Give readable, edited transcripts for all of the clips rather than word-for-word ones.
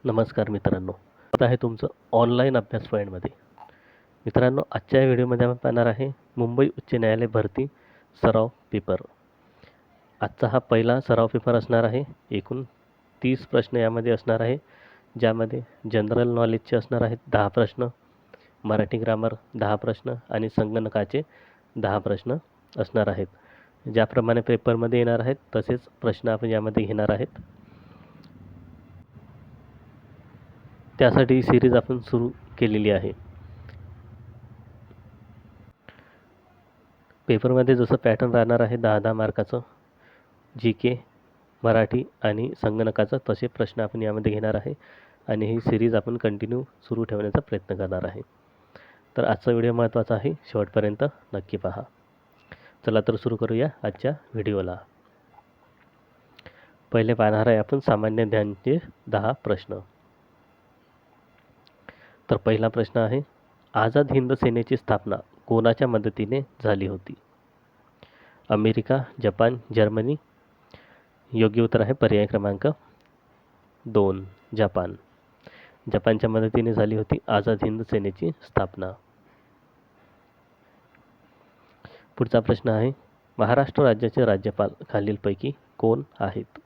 नमस्कार मित्रांनो, आता आहे तुमचं ऑनलाईन अभ्यास पॉईंटमध्ये. मित्रांनो, आजच्या या व्हिडिओमध्ये आपण पाहणार आहे मुंबई उच्च न्यायालय भरती सराव पेपर. आजचा हा पहिला सराव पेपर असणार आहे. एकूण 30 प्रश्न यामध्ये असणार आहे, ज्यामध्ये जनरल नॉलेजचे असणार आहेत 10 प्रश्न, मराठी ग्रामर 10 प्रश्न आणि संगणकाचे 10 प्रश्न असणार आहेत. ज्याप्रमाणे पेपरमध्ये येणार आहेत तसेच प्रश्न आपण यामध्ये घेणार आहेत. त्यासाठी ही सिरीज आपण सुरू केलेली आहे. पेपरमध्ये जसं पॅटर्न राहणार आहे 10-10 मार्काचं, जी के, मराठी आणि संगणकाचं, तसे प्रश्न आपण यामध्ये घेणार आहे आणि ही सिरीज आपण कंटिन्यू सुरू ठेवण्याचा प्रयत्न करणार आहे. तर आजचा व्हिडिओ महत्त्वाचा आहे, शेवटपर्यंत नक्की पहा. चला तर सुरू करूया आजच्या व्हिडिओला. पहिले पाहणार आहे आपण सामान्य ज्ञानचे 10 प्रश्न. तर पहिला प्रश्न आहे, आझाद हिंद सेनेची स्थापना कोणाच्या मदतीने झाली होती? America, Japan, Germany. योग्य उत्तर आहे पर्याय क्रमांक 2, जपान. जपानच्या मदतीने झाली होती आझाद हिंद सेनेची स्थापना. पुढचा प्रश्न आहे, महाराष्ट्र राज्याचे राज्यपाल खालीलपैकी कोण आहेत?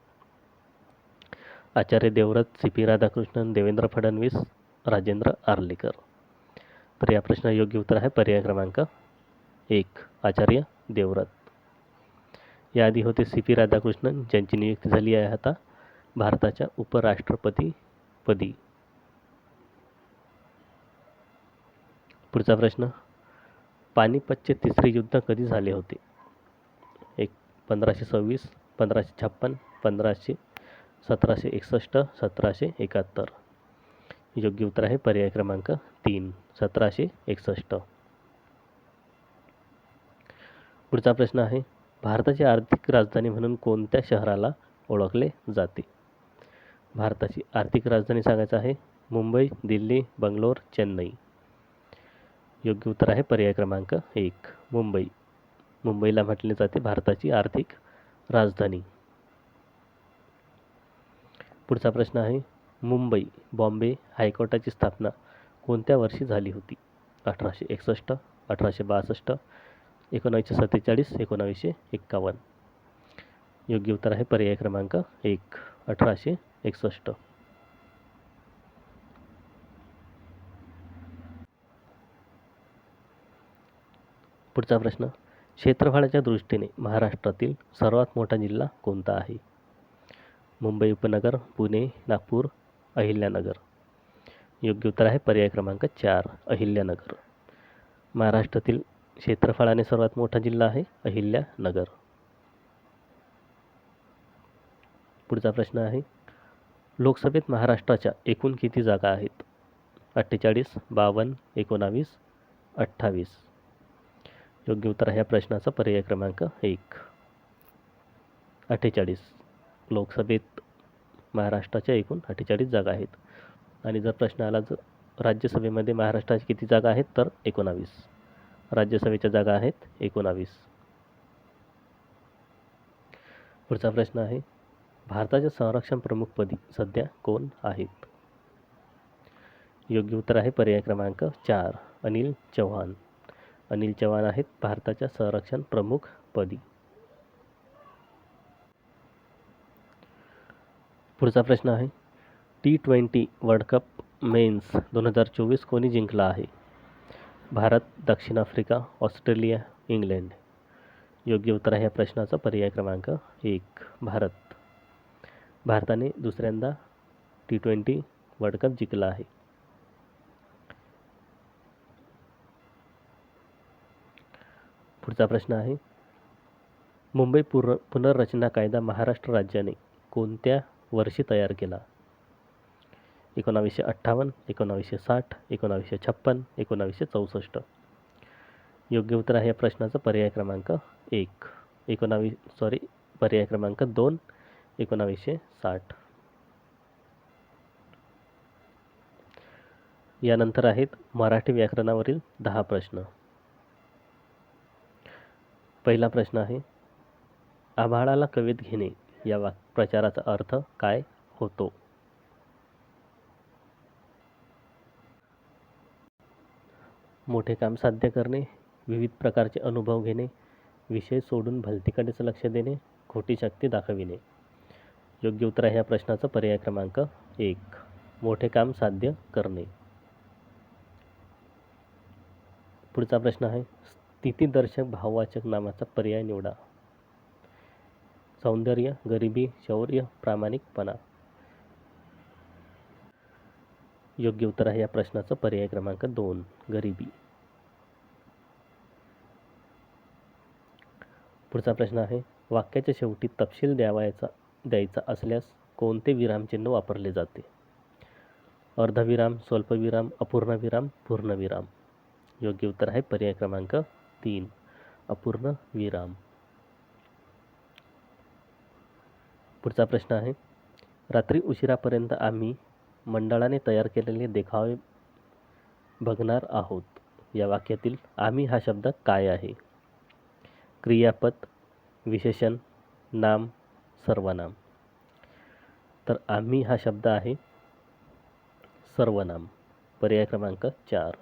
Acharya Devvrat, C P Radhakrishnan, Devendra Fadnavis, Rajendra Arlekar. तर या प्रश्न योग्य उत्तर आहे पर्याय क्रमांक 1, आचार्य देवव्रत. याआधी होते सी पी राधाकृष्णन, ज्यांची नियुक्ती झाली आहे आता भारताच्या उपराष्ट्रपतीपदी. पुढचा प्रश्न, पानिपतचे तिसरे युद्ध कधी झाले होते? 1526, 1556, 1761, 1771. योग्य उत्तर आहे पर्याय क्रमांक 3, 1761. पुढचा प्रश्न आहे, भारताची आर्थिक राजधानी म्हणून कोणत्या शहराला ओळखले जाते? भारताची आर्थिक राजधानी सांगायचं आहे मुंबई, दिल्ली, बंगलोर, चेन्नई. योग्य उत्तर आहे पर्याय क्रमांक 1, मुंबई. मुंबईला म्हटले जाते भारताची आर्थिक राजधानी. पुढचा प्रश्न आहे, मुंबई बॉम्बे हायकोर्टाची स्थापना कोणत्या वर्षी झाली होती? 1861, 1862, 1947, 1951. योग्य उत्तर आहे पर्याय क्रमांक 1, 1861. पुढचा प्रश्न, क्षेत्रफळाच्या दृष्टीने महाराष्ट्रातील सर्वात मोठा जिल्हा कोणता आहे? मुंबई उपनगर, पुणे, नागपूर, अहिल्यानगर. योग्य उत्तर आहे पर्याय क्रमांक 4, अहिल्यानगर. महाराष्ट्रातील क्षेत्रफळाने सर्वात मोठा जिल्हा आहे अहिल्यानगर. पुढचा प्रश्न आहे, लोकसभेत महाराष्ट्राच्या एकूण किती जागा आहेत? 48, 52, 19, 28. योग्य उत्तर आहे या प्रश्नाचा पर्याय क्रमांक 1, 48. लोकसभेत महाराष्ट्राच्या एकूण 48 जागा आहेत. आणि जर प्रश्न आला जर राज्यसभेमध्ये महाराष्ट्राची किती जागा आहेत, तर 19. राज्यसभेच्या जागा आहेत 19. पुढचा प्रश्न आहे, भारताच्या संरक्षण प्रमुखपदी सध्या कोण आहेत? योग्य उत्तर आहे पर्याय क्रमांक 4, अनिल चौहान. अनिल चौहान आहेत भारताच्या संरक्षण प्रमुखपदी. पुढचा प्रश्न आहे, T20 वर्ल्ड कप मेन्स 2024 कोणी जिंकला आहे? भारत, दक्षिण आफ्रिका, ऑस्ट्रेलिया, इंग्लंड. योग्य उत्तर आहे या प्रश्नाचा पर्याय क्रमांक 1, भारत. भारताने दुसऱ्यांदा T20 वर्ल्ड कप जिंकला आहे. पुढचा प्रश्न आहे, मुंबई पुनर्रचना कायदा महाराष्ट्र राज्याने कोणत्या वर्षी तयार केला? 1958, 1960, 1956, 1964. योग्य उत्तर आहे या प्रश्नाचा पर्याय क्रमांक 1, पर्याय क्रमांक 2, 1960. यानंतर आहेत मराठी व्याकरणावरील 10 प्रश्न. पहिला प्रश्न आहे, आभाळाला कवेत घेणे या प्रचाराचा अर्थ काय होतो? मोठे काम साध्य करणे, विविध प्रकारचे अनुभव घेणे, विषय सोडून भलतीकडेच लक्ष देणे, खोटी शक्ती दाखविणे. योग्य उत्तर आहे या प्रश्नाचं पर्याय क्रमांक 1, मोठे काम साध्य करणे. पुढचा प्रश्न आहे, स्थितीदर्शक भाववाचक नामाचा पर्याय निवडा. सौंदर्य, गरिबी, शौर्य, प्रामाणिकपणा. योग्य उत्तर आहे या प्रश्नाचं पर्याय क्रमांक 2, गरिबी. पुढचा प्रश्न आहे, वाक्याच्या शेवटी तपशील द्यायचा असल्यास कोणते विरामचिन्ह वापरले जाते? अर्धविराम, स्वल्पविराम, अपूर्णविराम, पूर्णविराम. योग्य उत्तर आहे पर्याय क्रमांक 3, अपूर्ण विराम. पुढचा प्रश्न आहे, रात्री उशिरापर्यंत आम्ही मंडळाने तयार केलेले देखावे बघणार आहोत. या वाक्यातील आम्ही हा शब्द काय आहे? क्रियापद, विशेषण, नाम, सर्वनाम. तर आम्ही हा शब्द आहे सर्वनाम. पर्याय क्रमांक 4.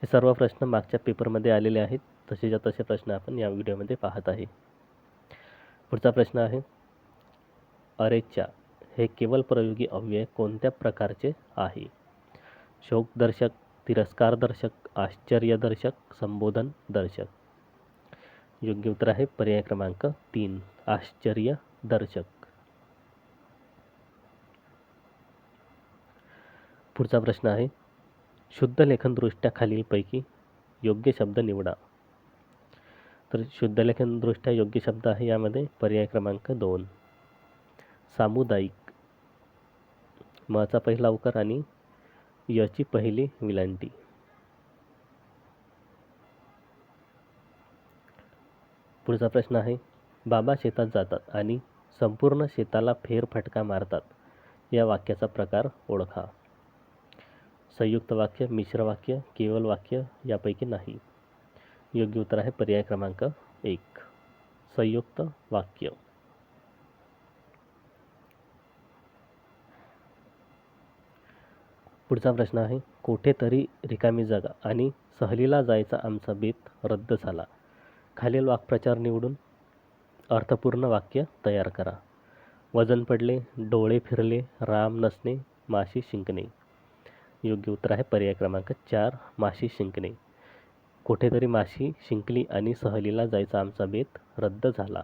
हे सर्व प्रश्न मागच्या पेपरमध्ये आलेले आहेत. तसेच्या तसे प्रश्न आपण या व्हिडिओमध्ये पाहत आहे. पुढचा प्रश्न आहे, अरेच्या हे केवल प्रयोगी अव्यय कोणत्या प्रकारचे आहे? शोकदर्शक, तिरस्कारदर्शक, आश्चर्यदर्शक, संबोधनदर्शक. योग्य उत्तर आहे पर्याय क्रमांक 3, आश्चर्यदर्शक. पुढचा प्रश्न आहे, शुद्ध लेखनदृष्ट्या खालीलपैकी योग्य शब्द निवडा. तर शुद्ध लेखनदृष्ट्या योग्य शब्द आहे यामध्ये पर्याय क्रमांक 2, सामुदायिक. मचा पहिला उकार आणि यची पहिली विलांटी. पुढचा प्रश्न आहे, बाबा शेतात जातात आणि संपूर्ण शेताला फेरफटका मारतात. या वाक्याचा प्रकार ओळखा. संयुक्त वाक्य, मिश्र वाक्य, केवल वाक्य, यापैकी नाही. योग्य उत्तर आहे पर्याय क्रमांक 1, संयुक्त वाक्य. पुढचा प्रश्न आहे, कोठेतरी रिकामी जागा आणि सहलीला जायचा आमचा बेत रद्द झाला. खालील वाक्प्रचार निवडून अर्थपूर्ण वाक्य तयार करा. वजन पडले, डोळे फिरले, राम नसणे, माशी शिंकणे. योग्य उत्तर आहे पर्याय क्रमांक 4, माशी शिंकणे. कोठेतरी माशी शिंकली आणि सहलीला जायचा आमचा बेत रद्द झाला.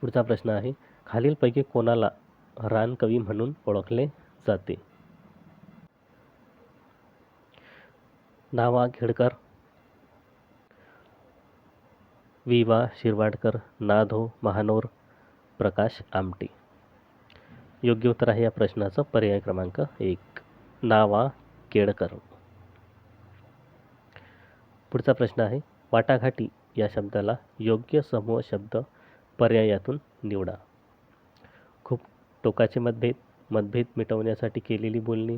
पुढचा प्रश्न आहे, खालीलपैकी कोणाला रानकवी म्हणून ओळखले जाते? नावा खेडकर, वि.वा. शिरवाडकर, ना.धो. महानोर, प्रकाश आमटे. योग्य उत्तर आहे या प्रश्नाचं पर्याय क्रमांक 1, ना.वा. केडकर. पुढचा प्रश्न आहे, वाटाघाटी या शब्दाला योग्य समूह शब्द पर्यायातून निवडा. खूप टोकाचे मतभेद मिटवण्यासाठी केलेली बोलणी,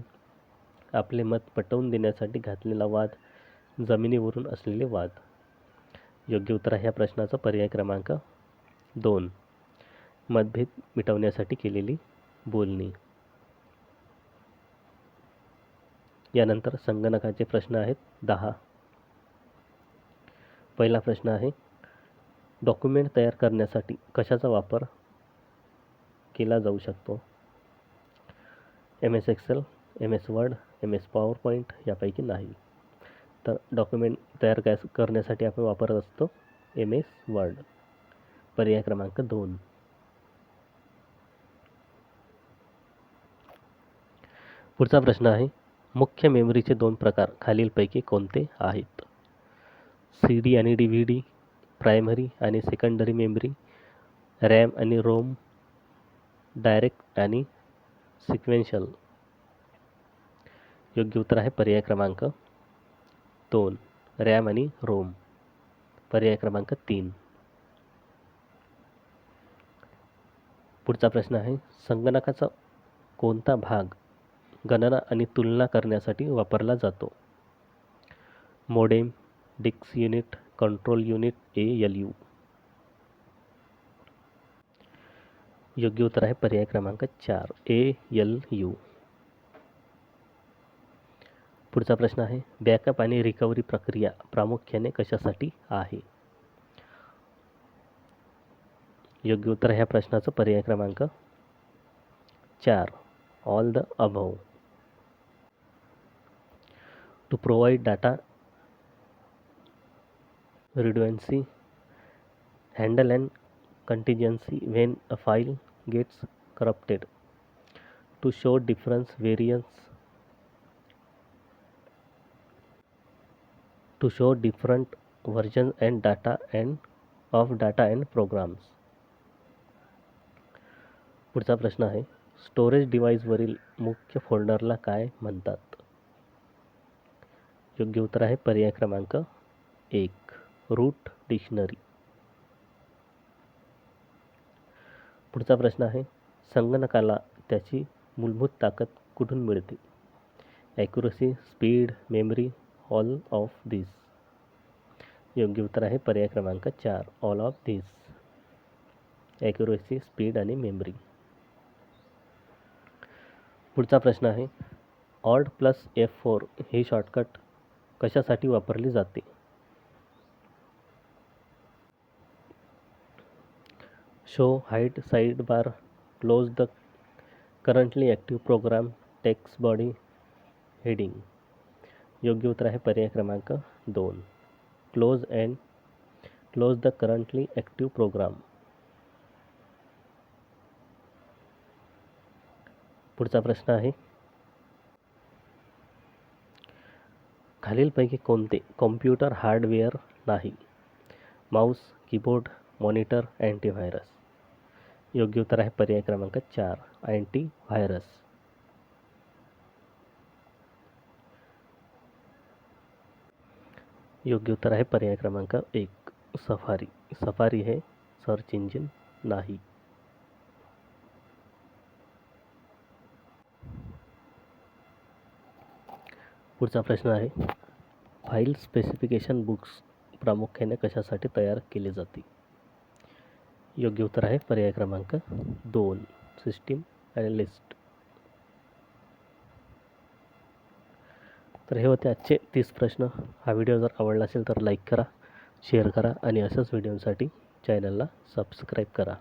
आपले मत पटवून देण्यासाठी घातलेला वाद, जमिनीवरून असलेले वाद. योग्य उत्तर आहे या प्रश्नाचा पर्याय क्रमांक 2, मतभेद मिटवण्यासाठी केलेली बोलणी. यानंतर संगणकाचे प्रश्न आहेत 10. पहिला प्रश्न आहे, डॉक्युमेंट तयार करण्यासाठी कशाचा वापर केला जाऊ शकतो? MS Excel, MS Word, MS PowerPoint, यापैकी नाही. तर डॉक्युमेंट तयार करण्यासाठी आपण वापरत असतो MS वर्ड. पर्याय क्रमांक 2. पुढचा प्रश्न आहे, मुख्य मेमरीचे 2 प्रकार खालीलपैकी कोणते आहेत? CD आणि DVD, प्रायमरी आणि सेकंडरी मेमरी, रॅम आणि रोम, डायरेक्ट आणि सिक्वेन्शियल. योग्य उत्तर आहे पर्याय क्रमांक 2, रॅम आणि रोम. पर्याय क्रमांक 3. पुढचा प्रश्न आहे, संगणकाचा कोणता भाग गणना आणि तुलना करण्यासाठी वापरला जातो? Modem, disk unit, control unit, ALU. योग्य उत्तर आहे पर्याय क्रमांक 4, ALU. पुढचा प्रश्न आहे, बॅकअप आणि रिकव्हरी प्रक्रिया प्रामुख्याने कशासाठी आहे? योग्य उत्तर ह्या प्रश्नाचं पर्याय क्रमांक 4, all the above. To provide data redundancy, handle an contingency when a file gets corrupted, to show different variants, to show different versions and data and programs. पुढचा प्रश्न आहे, स्टोरेज डिव्हाइसवरील मुख्य फोल्डरला काय म्हणतात? योग्य उत्तर आहे पर्याय क्रमांक 1, रूट डिक्शनरी. पुढचा प्रश्न आहे, संगणकाला त्याची मूलभूत ताकद कुठून मिळते? Accuracy, speed, memory, all of this. योग्य उत्तर आहे पर्याय क्रमांक 4, all of this. Accuracy, speed आणि मेमरी. पुढचा प्रश्न आहे, ऑल्ट प्लस F4 ही शॉर्टकट कशासाठी वापरली जाते? Show, hide side bar, close the currently active program, text body, heading. योग्य उत्तर आहे पर्याय क्रमांक 2, close the currently active program. पुढचा प्रश्न आहे, खालीलपैकी कोणते कॉम्प्युटर हार्डवेअर नाही? Mouse, keyboard, monitor, antivirus. योग्य उत्तर आहे पर्याय क्रमांक 4, अँटीव्हायरस. योग्य उत्तर आहे पर्याय क्रमांक 1, सफारी. सफारी हे सर्च इंजिन नाही. पुढचा प्रश्न आहे, फाईल स्पेसिफिकेशन बुक्स प्रामुख्याने कशासाठी तयार केले जाते? योग्य उत्तर आहे पर्याय क्रमांक 2, सिस्टीम ॲनालिस्ट. तर हे होते आजचे 30 प्रश्न. हा व्हिडिओ जर आवडला असेल तर लाईक करा, शेअर करा आणि अशाच व्हिडिओसाठी चॅनलला सबस्क्राईब करा.